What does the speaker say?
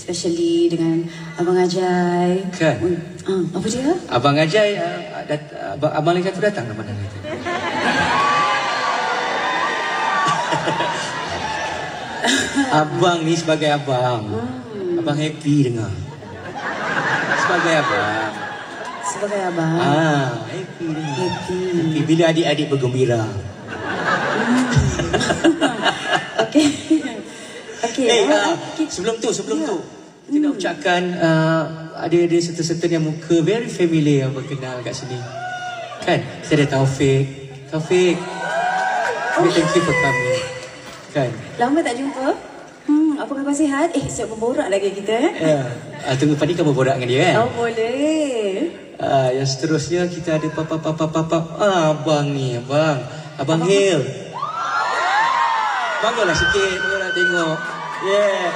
especially dengan Abang Ajai. Kan? Apa dia? Abang Ajai, Abang lagi satu datang ke mana itu? Abang ni sebagai abang. Abang happy dengar. Sebagai abang. Sebagai abang. Happy dengar. Happy. Bila adik-adik bergembira. Okey. Okey. Sebelum tu kita nak ucapkan ada serta-serta yang muka very familiar yang kenal kat sini. Kan? Kita ada Taufik. Thank you for coming. Kan? Lama tak jumpa. Apa khabar sihat? Siap berborak lagi kita tunggu Fadi kan berborak dengan dia kan? Oh, boleh. Yang seterusnya kita ada abang ni, Abang Hil. Banggalah sikit, orang nak tengok. Yeah.